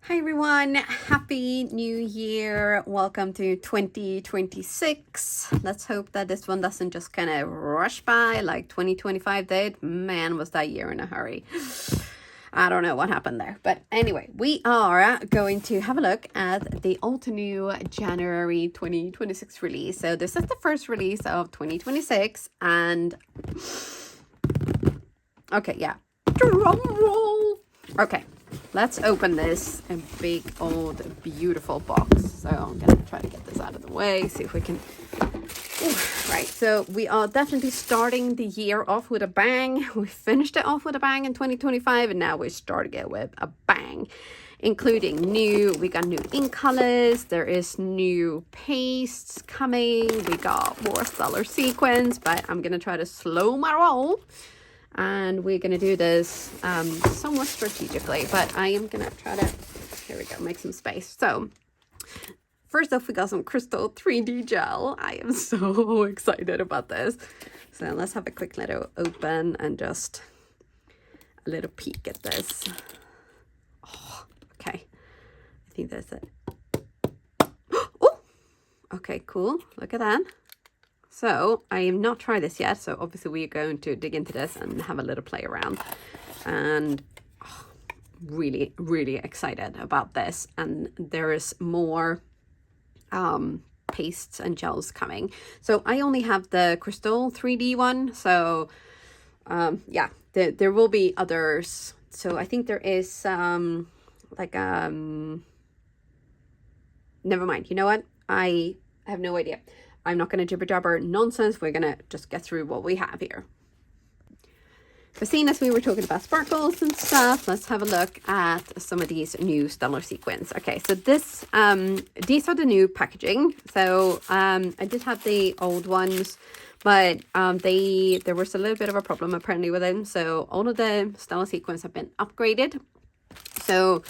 Hi everyone, happy new year. Welcome to 2026. Let's hope that this one doesn't just kind of rush by like 2025 did. Man, was that year in a hurry. I don't know what happened there. But anyway, we are going to have a look at the Altenew January 2026 release. So this is the first release of 2026 and okay, yeah. Drum roll. Okay. Let's open this a big old beautiful box. So I'm gonna try to get this out of the way, see if we can. Ooh, right, so we are definitely starting the year off with a bang. We finished it off with a bang in 2025 and now we're starting it with a bang, including we got new ink colors, there is new pastes coming, we got more stellar sequins, but I'm gonna try to slow my roll. And we're going to do this somewhat strategically, but I am going to try to, here we go, make some space. So first off, we got some crystal 3D gel. I am so excited about this. So let's have a quick little open and just a little peek at this. Oh, okay. I think that's it. Oh, okay, cool. Look at that. So I have not tried this yet, so obviously we are going to dig into this and have a little play around. And really, really excited about this. And there is more pastes and gels coming. So I only have the crystal 3D one. So yeah, there will be others. So I think there is never mind. You know what? I have no idea. I'm not going to jibber jabber nonsense. We're going to just get through what we have here. So seeing as we were talking about sparkles and stuff, let's have a look at some of these new stellar sequins. Okay, so this these are the new packaging. So I did have the old ones, but there was a little bit of a problem apparently with them. So all of the stellar sequins have been upgraded. So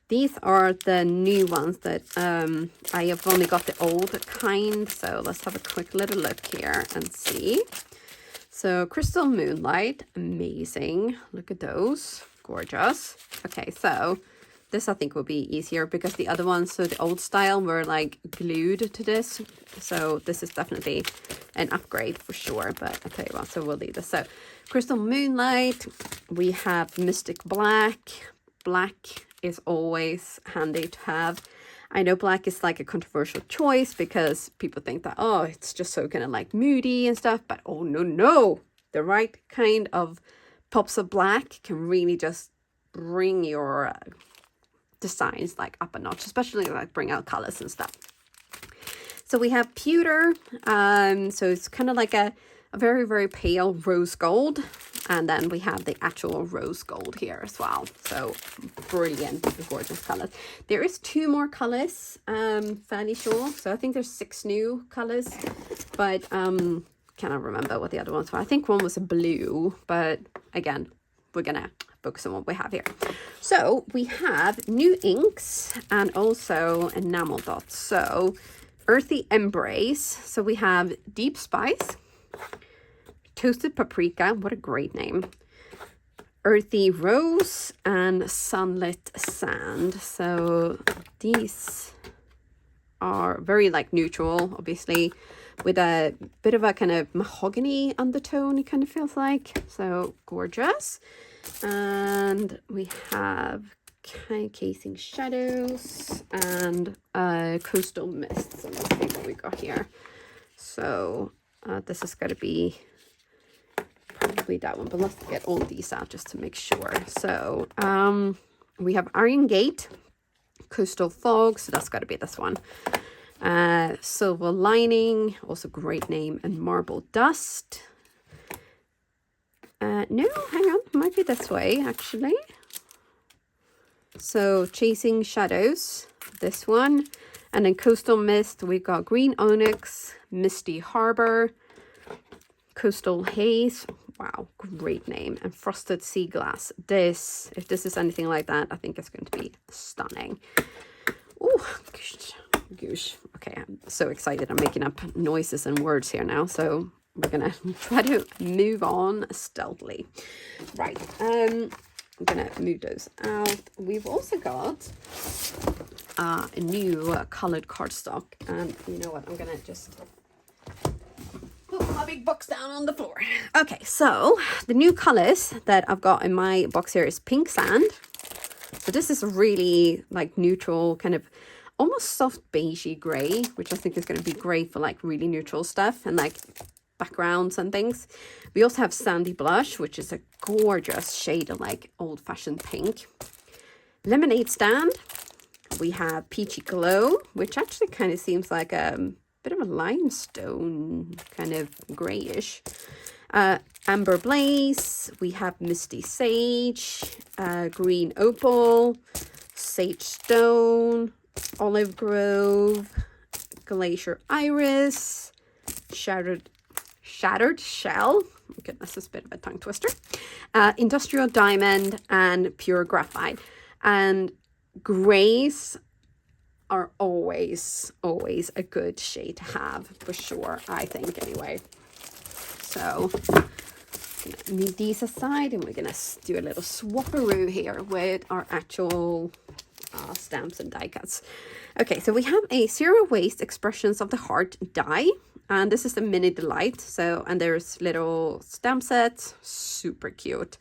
these are the new ones that I have only got the old kind. So let's have a quick little look here and see. So Crystal Moonlight, amazing. Look at those, gorgeous. Okay, so this I think will be easier because the other ones, so the old style, were like glued to this. So this is definitely an upgrade for sure. But I'll tell you what, so we'll leave this. So Crystal Moonlight, we have Mystic Black. Black is always handy to have. I know black is like a controversial choice because people think that, oh, it's just so kind of like moody and stuff, but oh no, the right kind of pops of black can really just bring your designs like up a notch, especially like bring out colors and stuff. So we have pewter, so it's kind of like a very, very pale rose gold. And then we have the actual rose gold here as well. So brilliant, gorgeous colors. There is 2 more colors, fairly sure. So I think there's 6 new colors, but cannot remember what the other ones were. I think one was a blue, but again, we're gonna focus on what we have here. So we have new inks and also enamel dots. So Earthy Embrace. So we have Deep Spice, Toasted Paprika, what a great name, Earthy Rose, and Sunlit Sand. So these are very like neutral, obviously, with a bit of a kind of mahogany undertone, it kind of feels like. So gorgeous. And we have Casing Shadows and Coastal Mist. So let's see what we got here. So this is going to be probably that one, but let's get all these out just to make sure. So we have Iron Gate, Coastal Fog, so that's got to be this one. Silver Lining, also great name, and Marble Dust. No, hang on, might be this way actually. So Chasing Shadows, this one, and then Coastal Mist, we've got Green Onyx, Misty Harbor, Coastal Haze. Wow, great name. And Frosted Sea Glass. This, if this is anything like that, I think it's going to be stunning. Oh, gosh. Okay, I'm so excited. I'm making up noises and words here now. So we're going to try to move on stealthily. Right. I'm gonna move those out. We've also got a new colored cardstock, and you know what? I'm gonna just put my big box down on the floor. Okay, so the new colors that I've got in my box here is pink sand. So this is a really like neutral, kind of almost soft beigey gray, which I think is going to be great for like really neutral stuff and like backgrounds and things. We also have sandy blush, which is a gorgeous shade of like old-fashioned pink. Lemonade stand. We have peachy glow, which actually kind of seems like a bit of a limestone kind of grayish. Amber blaze. We have misty sage, green opal, sage stone, olive grove, glacier iris, shattered shell. Oh goodness, this is a bit of a tongue twister. Industrial diamond and pure graphite. And grays are always a good shade to have for sure, I think anyway. So I'm gonna move these aside, and we're gonna do a little swapperoo here with our actual stamps and die cuts. Okay, so we have a zero waste expressions of the heart die, and this is the mini delight. So, and there's little stamp sets, super cute,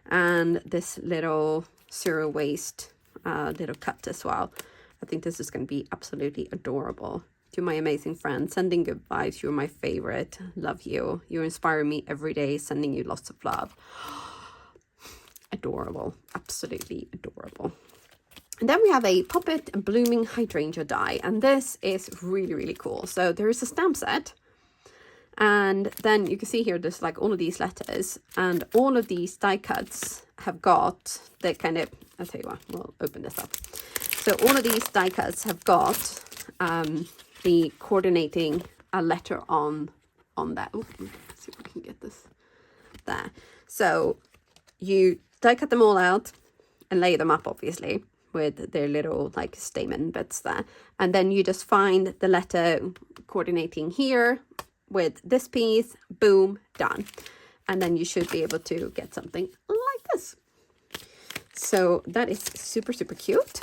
and this little zero waste little cut as well. I think this is going to be absolutely adorable. To my amazing friends, sending good vibes. You're my favorite. Love you. You inspire me every day. Sending you lots of love. Adorable. Absolutely adorable. And then we have a Puppet Blooming Hydrangea die. And this is really, really cool. So there is a stamp set. And then you can see here, there's like all of these letters. And all of these die cuts have got the kind of, I'll tell you what, we'll open this up. So all of these die cuts have got the coordinating a letter on that. Oh, let's see if we can get this there. So you die cut them all out and lay them up, obviously, with their little like stamen bits there. And then you just find the letter coordinating here with this piece, boom, done. And then you should be able to get something like this. So that is super, super cute.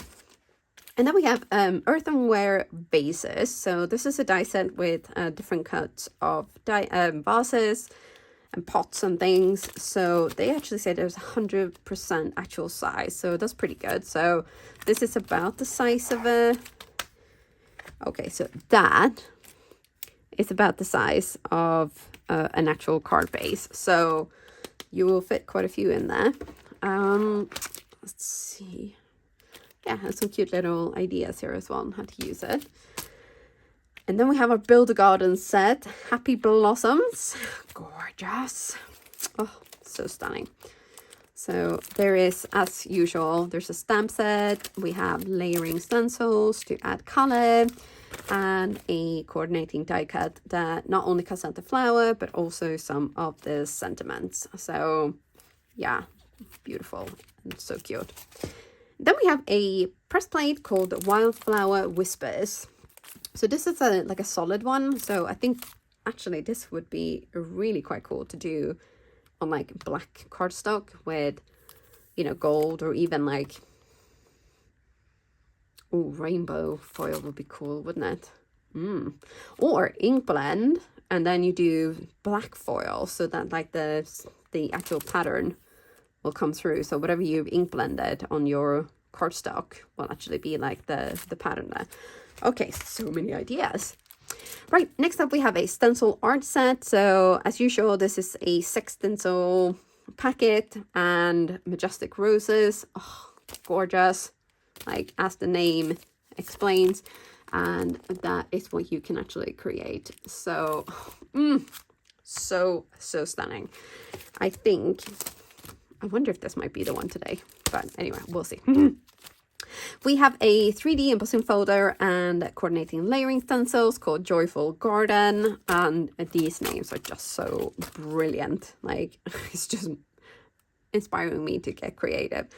And then we have earthenware vases. So this is a die set with different cuts of vases and pots and things. So they actually say there's 100% actual size. So that's pretty good. So this is about the size of a... Okay, so that is about the size of an actual card base. So you will fit quite a few in there. Let's see. Yeah, and some cute little ideas here as well on how to use it. And then we have our Build a Garden set. Happy Blossoms. Gorgeous. Oh, so stunning. So there is, as usual, there's a stamp set. We have layering stencils to add color. And a coordinating die cut that not only cuts out the flower, but also some of the sentiments. So, yeah, beautiful and so cute. Then we have a press plate called Wildflower Whispers. So this is like a solid one. So I think actually this would be really quite cool to do on like black cardstock with, you know, gold or even like, oh, rainbow foil would be cool, wouldn't it? Or ink blend, and then you do black foil so that like the actual pattern will come through. So whatever you've ink blended on your cardstock will actually be like the pattern there. Okay, so many ideas. Right, next up we have a stencil art set. So as usual, this is a 6 stencil packet and majestic roses. Oh, gorgeous. Like as the name explains, and that is what you can actually create. So, so stunning. I wonder if this might be the one today, but anyway, we'll see. We have a 3D embossing folder and coordinating layering stencils called Joyful Garden, and these names are just so brilliant. Like, it's just inspiring me to get creative.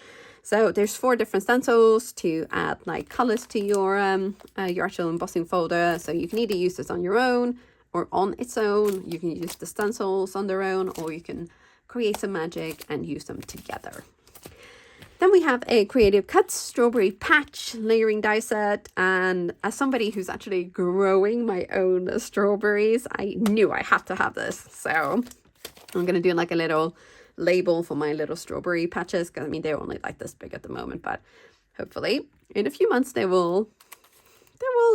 So there's 4 different stencils to add like colors to your actual embossing folder. So you can either use this on your own or on its own. You can use the stencils on their own, or you can create some magic and use them together. Then we have a Creative Cuts strawberry patch layering die set, and as somebody who's actually growing my own strawberries, I knew I had to have this. So I'm going to do like a little label for my little strawberry patches, because I mean they're only like this big at the moment, but hopefully in a few months they will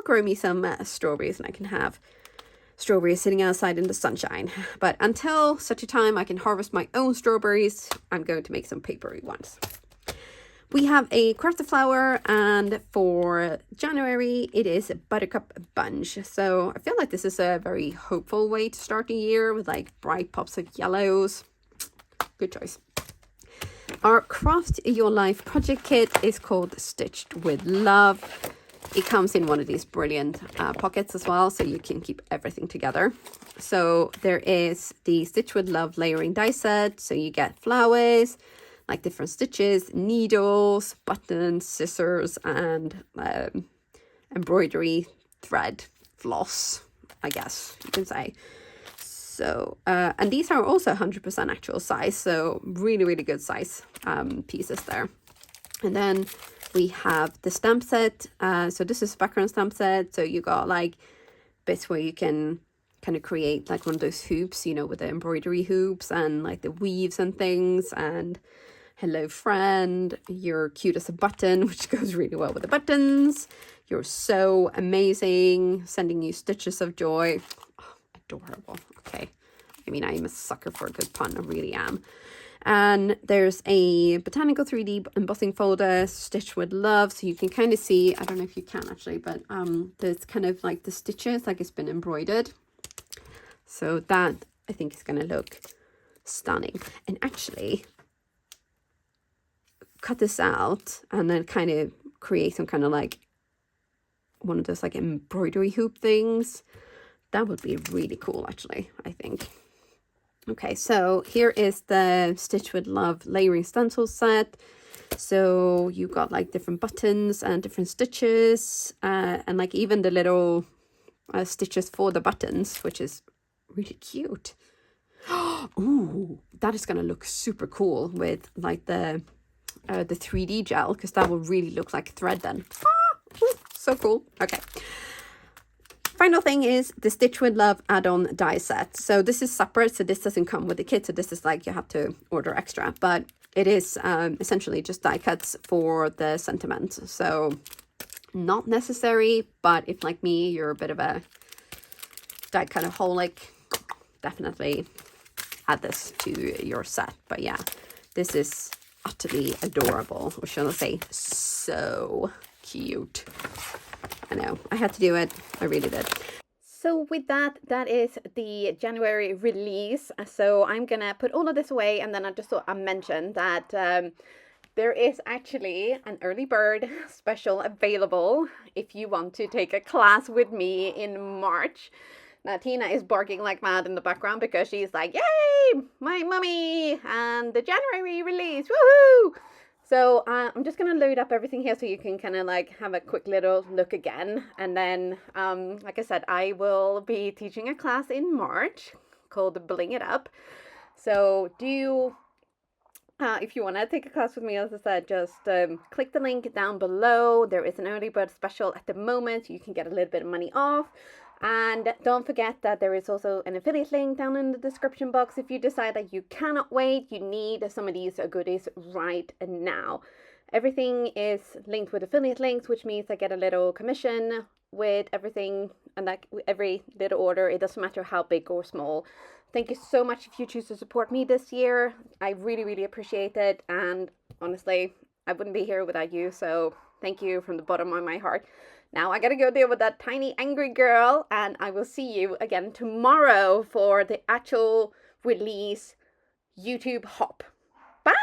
grow me some strawberries, and I can have strawberries sitting outside in the sunshine. But until such a time I can harvest my own strawberries, I'm going to make some papery ones. We have a crafted flower, and for January it is a buttercup bunch. So I feel like this is a very hopeful way to start the year with like bright pops of yellows. Good choice. Our Craft Your Life project kit is called Stitched with Love. It comes in one of these brilliant pockets as well, so you can keep everything together. So there is the Stitch with Love layering die set. So you get flowers, like different stitches, needles, buttons, scissors, and embroidery thread, floss, I guess you can say. So, and these are also 100% actual size, so really, really good size pieces there. And then we have the stamp set. So this is background stamp set. So you got like bits where you can kind of create like one of those hoops, you know, with the embroidery hoops and like the weaves and things. And hello friend, you're cute as a button, which goes really well with the buttons. You're so amazing, sending you stitches of joy. Oh, adorable. Okay. I mean, I'm a sucker for a good pun. I really am. And there's a botanical 3D embossing folder, Stitched with Love. So you can kind of see, I don't know if you can actually, but there's kind of like the stitches, like it's been embroidered. So that I think is going to look stunning. And actually, cut this out and then kind of create some kind of like one of those like embroidery hoop things. That would be really cool, actually, I think. Okay, so here is the Stitch with Love layering stencil set. So you got like different buttons and different stitches, and like even the little stitches for the buttons, which is really cute. Ooh, that is gonna look super cool with like the 3D gel, because that will really look like thread then. Ooh, so cool. Okay. Final thing is the Stitch with Love add-on die set. So this is separate, so this doesn't come with the kit. So this is like you have to order extra, but it is essentially just die cuts for the sentiment. So not necessary, but if like me, you're a bit of a die cut-aholic, definitely add this to your set. But yeah, this is utterly adorable, or shall I say so cute. I know, I had to do it. I really did. So with that, that is the January release. So I'm gonna put all of this away, and then I just thought I'd mention that there is actually an early bird special available if you want to take a class with me in March. Now Tina is barking like mad in the background because she's like, yay, my mummy, and the January release, woohoo! So I'm just going to load up everything here so you can kind of like have a quick little look again. And then, like I said, I will be teaching a class in March called Bling It Up. So if you want to take a class with me, as I said, just click the link down below. There is an early bird special at the moment. You can get a little bit of money off. And don't forget that there is also an affiliate link down in the description box if you decide that you cannot wait, you need some of these goodies right now. Everything is linked with affiliate links, which means I get a little commission with everything, and like every little order, it doesn't matter how big or small. Thank you so much if you choose to support me this year. I really, really appreciate it. And honestly, I wouldn't be here without you. So thank you from the bottom of my heart. Now I gotta go deal with that tiny angry girl, and I will see you again tomorrow for the actual release YouTube hop. Bye!